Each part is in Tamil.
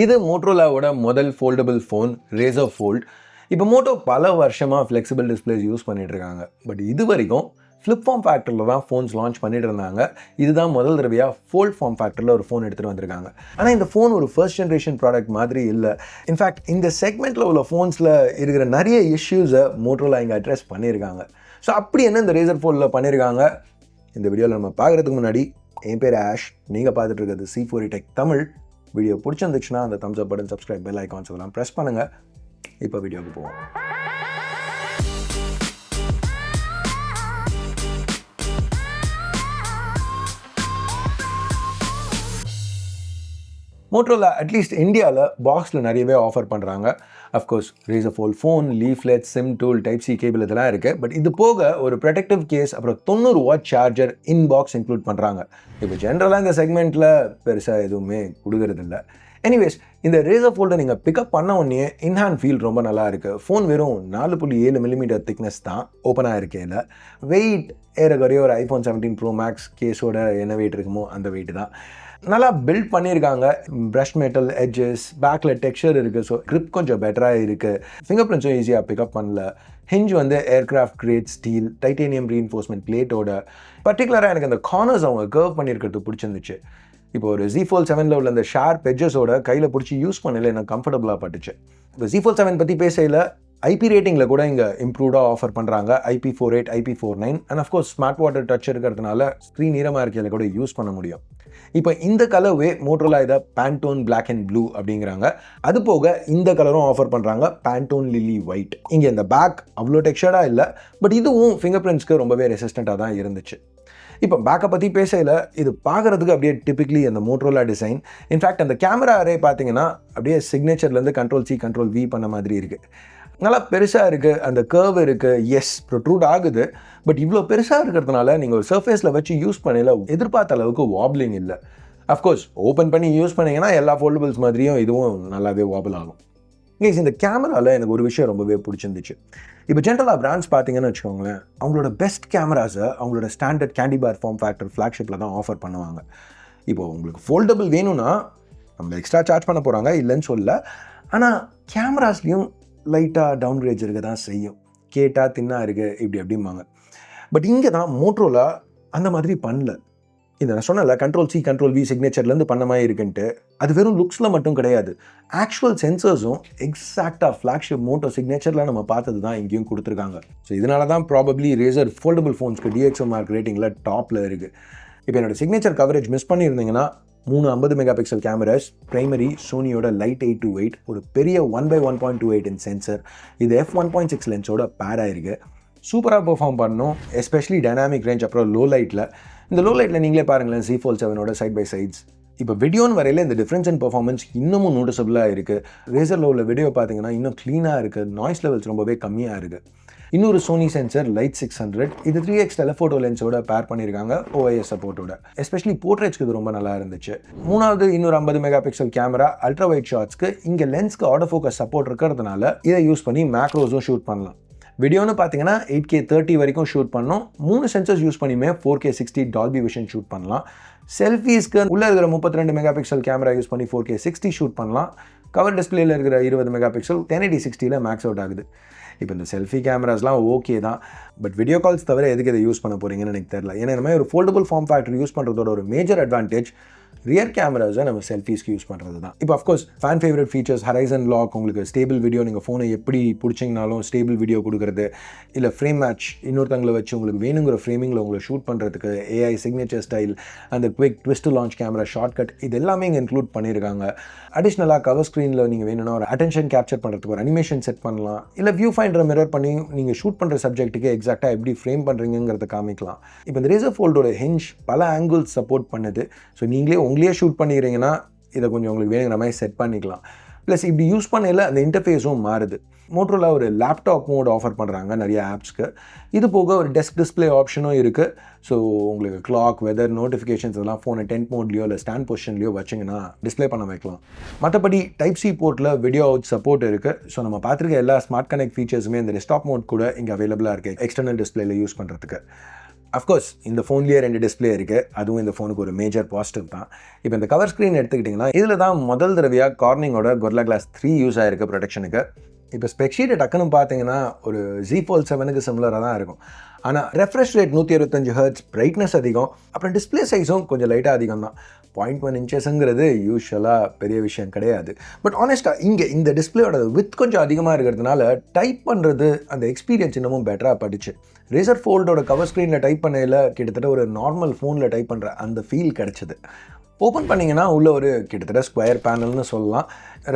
இது மோட்டோரோலாவோட முதல் ஃபோல்டபுள் ஃபோன் Razr Fold. இப்போ மோட்டோ பல வருஷமாக ஃப்ளெக்சிபிள் டிஸ்பிளேஸ் யூஸ் பண்ணிட்டு இருக்காங்க. பட் இது வரைக்கும் ஃப்ளிப் ஃபார்ம் ஃபேக்டரில் தான் ஃபோன்ஸ் லான்ச் பண்ணிட்டு இருந்தாங்க. இதுதான் முதல் தடவையாக ஃபோல்ட் ஃபார்ம் ஃபேக்டரில் ஒரு ஃபோன் எடுத்துகிட்டு வந்திருக்காங்க. ஆனால் இந்த ஃபோன் ஒரு ஃபர்ஸ்ட் ஜென்ரேஷன் ப்ராடக்ட் மாதிரி இல்லை. இன்ஃபேக்ட் இந்த செக்மெண்ட்டில் உள்ள ஃபோன்ஸில் இருக்கிற நிறைய இஷ்யூஸை மோட்டோரோலா இங்கே அட்ரஸ் பண்ணியிருக்காங்க. ஸோ அப்படி என்ன இந்த Razr Foldல பண்ணியிருக்காங்க இந்த வீடியோவில் நம்ம பார்க்குறதுக்கு முன்னாடி, என் பேர் ஆஷ், நீங்கள் பார்த்துட்டு இருக்கிறது C4E Tech தமிழ். வீடியோ பிடிச்சிருந்துச்சுன்னா அந்த தம்ஸ் அப் பட்டன், சப்ஸ்கிரைப், பெல் ஐகான்ஸ் எல்லாம் ப்ரெஸ் பண்ணுங்கள். இப்போ வீடியோவுக்கு போவோம். மோட்டோரோலா அட்லீஸ்ட் இந்தியாவில் பாக்ஸில் நிறையவே ஆஃபர் பண்ணுறாங்க. Of course Razr Fold phone, leaflet, SIM tool, type cable இதெல்லாம் இருக்குது. பட் இது போக ஒரு ப்ரொடெக்டிவ் கேஸ், அப்புறம் 90 வாட் சார்ஜர் இன் பாக்ஸ் இன்க்ளூட் பண்ணுறாங்க. இப்போ ஜென்ரலாக இந்த செக்மெண்ட்டில் பெருசாக எதுவுமே கொடுக்கறதில்ல. எனிவேஸ், இந்த Razr Foldை நீங்கள் பிக்கப் பண்ண உடனே இன்ஹேண்ட் ஃபீல் ரொம்ப நல்லா இருக்குது. ஃபோன் வெறும் 4.7 மில்லிமீட்டர் திக்னஸ் தான் ஓப்பனாக இருக்கேன். வெயிட் ஏறக்குறைய ஒரு iPhone 17 Pro Max கேஸோட என்ன வெயிட் இருக்குமோ அந்த வெயிட் தான். நல்லா பில்ட் பண்ணியிருக்காங்க. ப்ரஷ் மெட்டல் எட்ஜஸ், பேக்கில் டெக்ஸ்சர் இருக்குது. ஸோ grip கொஞ்சம் பெட்டராக இருக்குது. ஃபிங்கர் பிரிண்ட்ஸும் ஈஸியாக பிக்கப் பண்ணல. ஹிஞ்ச் வந்து aircraft grade steel, titanium reinforcement பிளேட்டோட. பர்டிகுலராக எனக்கு அந்த கார்னர்ஸ் அவங்க கர்வ் பண்ணியிருக்கிறது பிடிச்சிருந்துச்சு. இப்போ ஒரு Z Fold 7ல் உள்ள அந்த ஷார்ப் எட்ஜஸோட கையில் பிடிச்சி யூஸ் பண்ணல எனக்கு கம்ஃபர்டபுளாக பட்டுச்சு. இப்போ Z Fold 7 பற்றி பேசையில் IP ரேட்டிங்கில் கூட இங்கே இம்ப்ரூவ்டாக ஆஃபர் பண்ணுறாங்க. IP48, IP49 and of course smart water touch இருக்கிறதுனால ஸ்க்ரீன் ஈரமாக இருக்கையில் கூட யூஸ் பண்ண முடியும். இப்போ இந்த கலர்வே மோட்டோரோலா இதை பேண்டோன் பிளாக் அண்ட் ப்ளூ அப்படிங்கிறாங்க. அது போக இந்த கலரும் ஆஃபர் பண்ணுறாங்க, பேண்டோன் லில்லி ஒயிட். இங்கே இந்த பேக் அவ்வளோ டெக்ஸ்சர்டாக இல்லை, பட் இதுவும் ஃபிங்கர் பிரிண்ட்ஸ்க்கு ரொம்பவே ரெசிஸ்டண்ட்டாக தான் இருந்துச்சு. இப்போ பேக்கை பற்றி பேசையில் இது பார்க்குறதுக்கு அப்படியே டிப்பிக்லி அந்த மோட்டோரோலா டிசைன். இன்ஃபேக்ட் அந்த கேமரா அரே பார்த்தீங்கன்னா அப்படியே சிக்னேச்சர்லேருந்து Ctrl+C Ctrl+V பண்ண மாதிரி இருக்குது. நல்லா பெருசாக இருக்குது, அந்த கர்வ் இருக்குது. எஸ், ப்ரொட்ரூட் ஆகுது. பட் இவ்வளோ பெருசாக இருக்கிறதுனால நீங்கள் ஒரு சர்ஃபேஸில் வச்சு யூஸ் பண்ணல எதிர்பார்த்த அளவுக்கு வாப்லிங் இல்லை. அஃப்கோர்ஸ் ஓப்பன் பண்ணி யூஸ் பண்ணிங்கன்னா எல்லா ஃபோல்டபுள்ஸ் மாதிரியும் இதுவும் நல்லாவே வாபிள் ஆகும். கைஸ், இந்த கேமராவில் எனக்கு ஒரு விஷயம் ரொம்பவே பிடிச்சிருந்துச்சு. இப்போ ஜென்ரலாக பிராண்ட்ஸ் பார்த்தீங்கன்னு வச்சுக்கோங்களேன், அவங்களோட பெஸ்ட் கேமராஸை அவங்களோட ஸ்டாண்டர்ட் கேண்டி பார் ஃபார்ம் ஃபேக்டர் ஃப்ளாக்ஷிப்பில் தான் ஆஃபர் பண்ணுவாங்க. இப்போது உங்களுக்கு ஃபோல்டபுள் வேணும்னா நம்ம எக்ஸ்ட்ரா சார்ஜ் பண்ண போகிறாங்க, இல்லைன்னு சொல்ல. ஆனால் கேமராஸ்லேயும் லைட்டாக டவுன் கிரேட்ஸ் இருக்க தான் செய்யும். கேட்டால் தின்னா இருக்குது இப்படி அப்படிம்பாங்க. பட் இங்கே தான் மோட்டோரோலா அந்த மாதிரி பண்ணல. இந்த நான் சொன்னல Ctrl+C Ctrl+V சிக்னேச்சர்லேருந்து பண்ண மாதிரி இருக்குன்ட்டு, அது வெறும் லுக்ஸில் மட்டும் கிடையாது. ஆக்சுவல் சென்சர்ஸும் எக்ஸாக்டாக ஃப்ளாக்ஷிப் மோட்டோ சிக்னேச்சரில் நம்ம பார்த்தது தான் இங்கேயும் கொடுத்துருக்காங்க. ஸோ இதனால தான் ப்ராபப்ளி Razr ஃபோல்டபுள் ஃபோன்ஸ்க்கு DxO மார்க் ரேட்டிங்கில் டாப்பில் இருக்குது. இப்போ என்னோடய சிக்னேச்சர் கவரேஜ் மிஸ் பண்ணியிருந்தீங்கன்னா 3 50 மெகா பிக்சல் கேமராஸ், பிரைமரி சோனியோட லைட் 828, ஒரு பெரிய 1/1.28 இன்ச் சென்சர், இது f1.6 லென்ஸோட பேர் ஆயிருக்கு. சூப்பராக பெர்ஃபார்ம் பண்ணணும், எஸ்பெஷலி டைனாமிக் ரேஞ்ச். அப்புறம் லோ லைட்டில், இந்த லோ லைட்டில் நீங்களே பாருங்களேன் Z Fold 7ஓட சைட் பை சைட்ஸ். இப்போ வீடியோன்னு வரையில் இந்த டிஃப்ரென்ஸ் இன் பெர்ஃபார்மன்ஸ் இன்னமும் நோட்டிசபிளாக இருக்குது. Razrல உள்ள வீடியோ பார்த்தீங்கன்னா இன்னும் க்ளீனாக இருக்குது, நாய்ஸ் லெவல்ஸ் ரொம்பவே கம்மியாக இருக்குது. இன்னொரு சோனி சென்சர் லைட் 600, இது 3x டெலஃபோட்டோ லென்ஸோட பேர் பண்ணியிருக்காங்க, OIS சப்போர்ட்டோட. எஸ்பெஷலி போர்ட்ரேட்ஸ்க்கு இது ரொம்ப நல்லா இருந்துச்சு. மூணாவது இன்னொரு 50 mega pixel camera, ultra wide ஷாட்ஸ்க்கு இங்கே லென்ஸ்க்கு ஆட்டோ ஃபோக்கஸ் சப்போர்ட் இருக்கிறதுனால இதை யூஸ் பண்ணி மேக்ரோஸும் ஷூட் பண்ணலாம். வீடியோன்னு பார்த்தீங்கன்னா 8K 30 வரைக்கும் ஷூட் பண்ணோம். 3 சென்சர்ஸ் யூஸ் பண்ணியுமே 4K 60 டால்பி விஷன் ஷூட் பண்ணலாம். செல்ஃபீஸ்க்கு உள்ளே இருக்கிற 32 மெகா பிக்சல் கேமரா யூஸ் பண்ணி 4K 60 ஷூட் பண்ணலாம். கவர் டிஸ்பிளேல இருக்கிற 20 மெகா பிக்சல் 1080 60ல் மேக்ஸ் அவுட் ஆகுது. இப்போ இந்த செல்ஃபி கேமராஸ்லாம் ஓகே தான், பட் வீடியோ கால்ஸ் தவிர எதுக்கு இதை யூஸ் பண்ண போகிறீங்கன்னு எனக்கு தெரியல. ஏன்னா இந்த மாதிரி ஒரு ஃபோல்டபுள் ஃபார்ம் ஃபேக்டர் யூஸ் பண்ணுறதோட ஒரு மேஜர் அட்வான்டேஜ் ரியர் கேமராஸை நம்ம செல்ஃபீஸ்க்கு யூஸ் பண்ணுறது தான். இப்போ of course fan favourite features, horizon lock, உங்களுக்கு ஸ்டேபிள் வீடியோ, நீங்கள் ஃபோனை எப்படி பிடிச்சிங்கனாலும் ஸ்டேபிள் வீடியோ கொடுக்குறது, இல்லை ஃப்ரேம் மேட்ச், இன்னொருத்தங்களை வச்சு உங்களுக்கு வேணுங்கிற ஃப்ரேமிங்கில் உங்களை ஷூட் பண்ணுறதுக்கு AI சிக்னேச்சர் ஸ்டைல், அந்த quick twist launch camera, shortcut, இது எல்லாமே இங்கே இன்க்ளூட் பண்ணியிருக்காங்க. அடிஷ்னலாக கவர் ஸ்க்ரீனில் நீங்கள் வேணும்னா ஒரு அட்டென்ஷன் கேப்சர் பண்ணுறதுக்கு ஒரு அனிமேஷன் செட் பண்ணலாம், இல்லை வியூ ஃபைண்டரை மிரர் பண்ணி நீங்கள் ஷூட் பண்ணுற சப்ஜெக்ட்டுக்கு எக்ஸாக்டாக எப்படி ஃப்ரேம் பண்ணுறீங்கிறத காமிக்கலாம். இப்போ இந்த Razr Foldோட ஹிஞ்ச் பல ஆங்கிள்ஸ் சப்போர்ட் பண்ணுது. ஸோ நீங்களே ஷூட் பண்ணிக்கிறீங்கன்னா இதை கொஞ்சம் உங்களுக்கு வேணுங்கிற மாதிரி செட் பண்ணிக்கலாம். ப்ளஸ் இப்படி யூஸ் பண்ணல அந்த இன்டர்ஃபேஸும் மாறுது. மோட்டோரோலா ஒரு லேப்டாப் மோட் ஆஃபர் பண்ணுறாங்க நிறைய ஆப்ஸ்க்கு. இது போக ஒரு டெஸ்க் டிஸ்பிளே ஆப்ஷனும் இருக்குது. ஸோ உங்களுக்கு கிளாக், வெதர், நோட்டிஃபிகேஷன்ஸ் இதெல்லாம் ஃபோனை டென்ட் மோட்லையோ இல்லை ஸ்டாண்ட் பொசிஷன்லையோ வச்சிங்கன்னா டிஸ்பிளே பண்ண வைக்கலாம். மற்றபடி Type-C போர்ட்டில் வீடியோ அவுட் சப்போர்ட் இருக்குது. ஸோ நம்ம பார்த்துருக்க எல்லா ஸ்மார்ட் கனெக்ட் ஃபீச்சர்ஸுமே இந்த டெஸ்க்டாப் மோட் கூட இங்கே அவைலபிளாக இருக்குது, எக்ஸ்டர்னல் டிஸ்பிளேல யூஸ் பண்ணுறதுக்கு. அஃப்கோர்ஸ் இந்த ஃபோன்லேயே 2 டிஸ்பிளே இருக்குது, அதுவும் இந்த ஃபோனுக்கு ஒரு மேஜர் பாசிட்டிவ் தான். இப்போ இந்த கவர் ஸ்க்ரீன் எடுத்துக்கிட்டிங்கன்னா இதில் தான் முதல் தடவையாக கார்னிங்கோட Gorilla Glass 3 யூஸ் ஆகிருக்கு ப்ரொடெக்ஷனுக்கு. இப்போ ஸ்பெக்ஷீட்டை டக்குன்னு பார்த்தீங்கன்னா ஒரு Z Fold 7க்கு சிமிலராக தான் இருக்கும். ஆனால் ரெஃப்ரெஷ் ரேட் 125 ஹெர்ட்ஸ், பிரைட்னஸ் அதிகம், அப்புறம் டிஸ்பிளே சைஸும் கொஞ்சம் லைட்டாக அதிகம் தான். 0.1 இன்ச்சஸ்ங்கிறது யூஸ்வலாக பெரிய விஷயம் கிடையாது. பட் ஆனஸ்ட்டாக இங்கே இந்த டிஸ்பிளேயோட வித் கொஞ்சம் அதிகமாக இருக்கிறதுனால டைப் பண்ணுறது அந்த எக்ஸ்பீரியன்ஸ் இன்னமும் பெட்டராக படிச்சு. Razr Foldோட கவர் ஸ்க்ரீனில் டைப் பண்ணையில் கிட்டத்தட்ட ஒரு நார்மல் ஃபோனில் டைப் பண்ணுற அந்த ஃபீல் கிடச்சிது. ஓப்பன் பண்ணிங்கன்னா உள்ள ஒரு கிட்டத்தட்ட ஸ்கொயர் பேனல்னு சொல்லலாம்.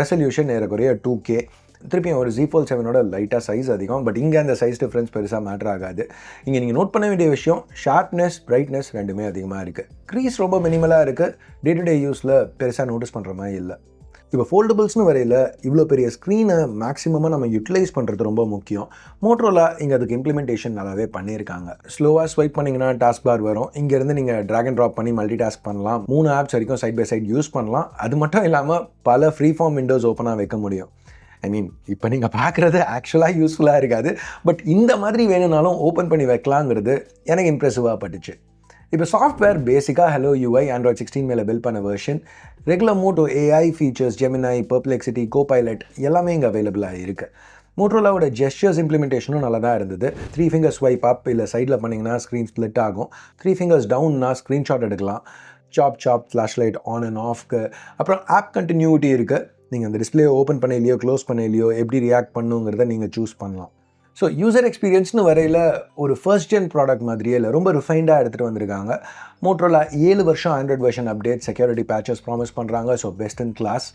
ரெசல்யூஷன் ஏறக்குறைய 2K. திருப்பியும் ஒரு Z Fold 7ஓட லைட்டாக சைஸ் அதிகம். பட் இங்கே அந்த சைஸ் டிஃப்ரென்ஸ் பெருசாக மேட்டர் ஆகாது. இங்கே நீங்கள் நோட் பண்ண வேண்டிய விஷயம் ஷார்ப்னஸ், பிரைட்னஸ் ரெண்டுமே அதிகமாக இருக்குது. க்ரீஸ் ரொம்ப மினிமலாக இருக்குது. டே டு டே யூஸில் பெருசாக நோட்டீஸ் பண்ணுற மாதிரி இல்லை. இப்போ ஃபோல்டபுள்ஸ்னு வரையில் இவ்வளோ பெரிய ஸ்க்ரீனை மேக்ஸிமமாக நம்ம யூட்டிலைஸ் பண்ணுறது ரொம்ப முக்கியம். மோட்டரோலா இங்கே அதுக்கு இம்ப்ளிமெண்டேஷன் நல்லாவே பண்ணியிருக்காங்க. ஸ்லோவாக ஸ்வைப் பண்ணிங்கன்னா டாஸ்க் பார் வரும். இங்கேருந்து நீங்கள் ட்ராக் அண்ட் ட்ராப் பண்ணி மல்டி டாஸ்க் பண்ணலாம். 3 ஆப்ஸ் வரைக்கும் சைட் பை சைட் யூஸ் பண்ணலாம். அது மட்டும் இல்லாமல் பல ஃப்ரீ ஃபார்ம் விண்டோஸ் ஓப்பனாக வைக்க முடியும். இப்போ நீங்கள் பார்க்குறது ஆக்சுவலாக யூஸ்ஃபுல்லாக இருக்காது. பட் இந்த மாதிரி வேணும்னாலும் ஓப்பன் பண்ணி வைக்கலாங்கிறது எனக்கு இம்ப்ரெசிவாக பட்டுச்சு. இப்போ சாஃப்ட்வேர் பேசிக்காக Hello UI Android 16 மேலே பில்ட் பண்ண version. Regular Moto AI features, Gemini, Perplexity, Copilot எல்லாமே இங்கே அவைலபிளாக இருக்குது. மோட்டரோலாவோட ஜெஸ்டர்ஸ் இம்ப்ளிமெண்டேஷனும் நல்லா தான் இருந்தது. 3 ஃபிங்கர் ஸ்வைப் அப் இல்லை சைடில் பண்ணிங்கன்னா ஸ்க்ரீன் ஸ்ப்ளிட் ஆகும். 3 ஃபிங்கர்ஸ் டவுன்னா ஸ்க்ரீன்ஷாட் எடுக்கலாம். சாப் ஃப்ளாஷ் லைட் ஆன் அண்ட் ஆஃப்க்கு. அப்புறம் ஆப் கண்டினியூட்டி இருக்குது. நீங்கள் அந்த டிஸ்பிளே ஓப்பன் பண்ணலையோ க்ளோஸ் பண்ணலையோ எப்படி ரியாக்ட் பண்ணுங்கிறத நீங்கள் சூஸ் பண்ணலாம். ஸோ யூசர் எக்ஸ்பீரியன்ஸ்னு வரையில் ஒரு ஃபர்ஸ்ட் ஜென் ப்ராடக்ட் மாதிரியே இல்லை, ரொம்ப ரிஃபைண்டாக எடுத்துகிட்டு வந்திருக்காங்க. மோட்டரோலா 7 வருஷம் Android version update, security patches promise பண்ணுறாங்க. So best in class.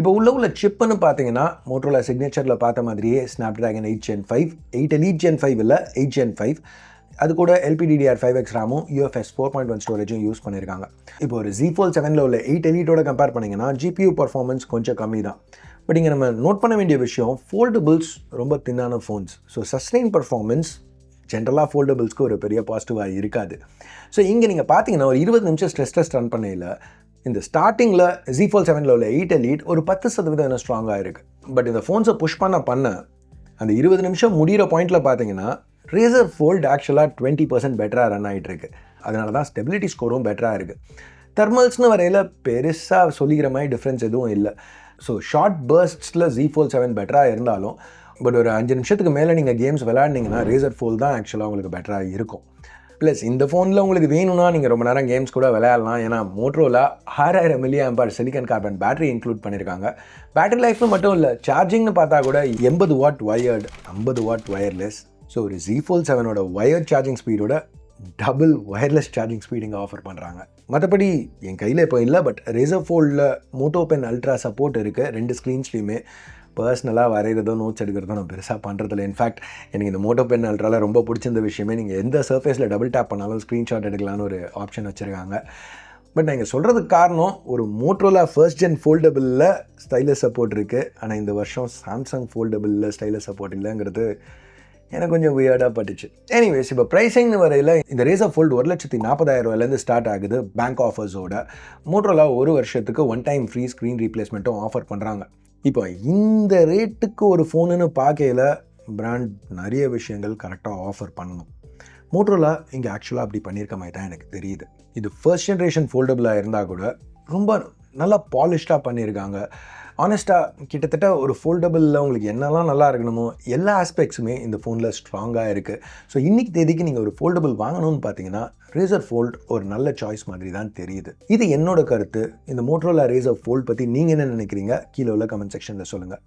இப்போ உள்ள சிப்புன்னு பார்த்தீங்கன்னா மோட்டரோலா சிக்னேச்சரில் பார்த்த மாதிரியே Snapdragon 8 Gen 5, 8 Elite Gen 5 இல்லை 8 Gen 5. அது கூட LPDDR5X ரேமும் UFS 4.1 ஸ்டோரேஜும் யூஸ் பண்ணியிருக்காங்க. இப்போ ஒரு Z Fold 7ல் உள்ள 8 Eliteோட கம்பேர் பண்ணிங்கன்னா GPU பர்ஃபார்மன்ஸ் கொஞ்சம் கம்மி தான். பட் இங்கே நம்ம நோட் பண்ண வேண்டிய விஷயம் ஃபோல்டபுள்ஸ் ரொம்ப தின்னான ஃபோன்ஸ். ஸோ சஸ்டெயின் பர்ஃபார்மன்ஸ் ஜென்ரலாக ஃபோல்டபுள்ஸ்க்கு ஒரு பெரிய பாசிட்டிவாக இருக்காது. ஸோ இங்கே நீங்கள் பார்த்தீங்கன்னா ஒரு 20 நிமிஷம் ஸ்ட்ரெஸ் டெஸ்ட் ரன் பண்ணையில் இந்த ஸ்டார்டிங்கில் Z Fold 7ல் உள்ள 8 Elite ஒரு 10% ஸ்ட்ராங்காக இருக்குது. பட் இந்த ஃபோன்ஸை புஷ் பண்ண அந்த 20 நிமிஷம் முடிகிற பாயிண்டில் பார்த்தீங்கன்னா Razr Fold ஆக்சுவலாக 20% பெட்டராக ரன் ஆகிட்டு இருக்கு. அதனால தான் ஸ்டெபிலிட்டி ஸ்கோரும் பெட்டராக இருக்குது. தெர்மல்ஸ்னு வரையில் பெருசாக சொல்லிக்கிற மாதிரி டிஃப்ரென்ஸ் எதுவும் இல்லை. ஸோ ஷார்ட் பர்ஸ்ட்ஸில் Z Fold 7 பெட்டராக இருந்தாலும் பட் ஒரு 5 நிமிஷத்துக்கு மேலே நீங்கள் கேம்ஸ் விளையாடினீங்கன்னா Razr Fold தான் ஆக்சுவலாக உங்களுக்கு பெட்டராக இருக்கும். ப்ளஸ் இந்த ஃபோனில் உங்களுக்கு வேணும்னா நீங்கள் ரொம்ப நேரம் கேம்ஸ் கூட விளையாடலாம். ஏன்னா Motorola 6000 mAh silicon carbon battery include பண்ணியிருக்காங்க. பேட்டரி லைஃப்னு மட்டும் இல்லை, சார்ஜிங்னு பார்த்தா கூட 80 watt wired, 50 watt wireless. So ஒரு Z Fold 7ஓட வயர்ட் சார்ஜிங் ஸ்பீடோட டபுள் வயர்லெஸ் சார்ஜிங் ஸ்பீட் இங்கே ஆஃபர் பண்ணுறாங்க. மற்றபடி என் கையில் இப்போ இல்லை, பட் Razr Foldல மோட்டோ பென் அல்ட்ரா சப்போர்ட் இருக்குது 2 ஸ்க்ரீன்ஸ்லையுமே. பர்சனலாக வரைகிறதோ நோட்ஸ் எடுக்கிறதோ நான் பெருசாக பண்ணுறதில்ல. இன்ஃபேக்ட் எனக்கு இந்த மோட்டோ பென் அல்ட்ராவில் ரொம்ப பிடிச்சிருந்த விஷயமே நீங்கள் எந்த சர்ஃபேஸில் டபுள் டேப் பண்ணாலும் ஸ்க்ரீன்ஷாட் எடுக்கலான்னு ஒரு ஆப்ஷன் வச்சுருக்காங்க. பட் நான் இங்கே சொல்கிறதுக்கு காரணம் ஒரு மோட்டரோலா ஃபர்ஸ்ட் ஜென் ஃபோல்டபுளில் ஸ்டைலஸ் சப்போர்ட் இருக்குது. ஆனால் இந்த வருஷம் சாம்சங் ஃபோல்டபுளில் ஸ்டைலஸ் சப்போர்ட் இல்லைங்கிறது எனக்கு கொஞ்சம் வியர்டாக பட்டுச்சு. எனிவேஸ், இப்போ ப்ரைஸிங்னு வரையில் இந்த Razr Fold 1,40,000 ஸ்டார்ட் ஆகுது பேங்க் ஆஃபர்ஸோட. மோட்டரோலா 1 வருஷத்துக்கு 1 டைம் ஃப்ரீ ஸ்க்ரீன் ரீப்ளேஸ்மெண்ட்டும் ஆஃபர் பண்ணுறாங்க. இப்போ இந்த ரேட்டுக்கு ஒரு ஃபோனுன்னு பார்க்கையில் பிராண்ட் நிறைய விஷயங்கள் கரெக்டாக ஆஃபர் பண்ணணும். மோட்டரோலா இங்கே ஆக்சுவலாக அப்படி பண்ணியிருக்க மாதிரி தான் எனக்கு தெரியுது. இது ஃபர்ஸ்ட் ஜென்ரேஷன் ஃபோல்டபுளாக இருந்தால் கூட ரொம்ப நல்லா பாலிஷ்டாக பண்ணியிருக்காங்க. ஆனஸ்ட்டாக கிட்டத்தட்ட ஒரு ஃபோல்டபுளில் உங்களுக்கு என்னெல்லாம் நல்லா இருக்கணுமோ எல்லா ஆஸ்பெக்ட்ஸுமே இந்த ஃபோனில் ஸ்ட்ராங்காக இருக்குது. ஸோ இன்றைக்கி தேதிக்கு நீங்கள் ஒரு ஃபோல்டபுள் வாங்கணும்னு பார்த்தீங்கன்னா Razr Fold ஒரு நல்ல சாய்ஸ் மாதிரி தான் தெரியுது. இது என்னோட கருத்து. இந்த மோட்டரோலா Razr Fold பற்றி நீங்கள் என்ன நினைக்கிறீங்க கீழே உள்ள கமெண்ட் செக்ஷனில் சொல்லுங்கள்.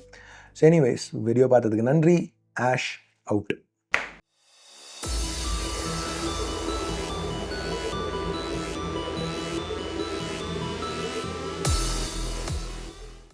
ஸோ எனிவேஸ், வீடியோ பார்த்ததுக்கு நன்றி. Ash out.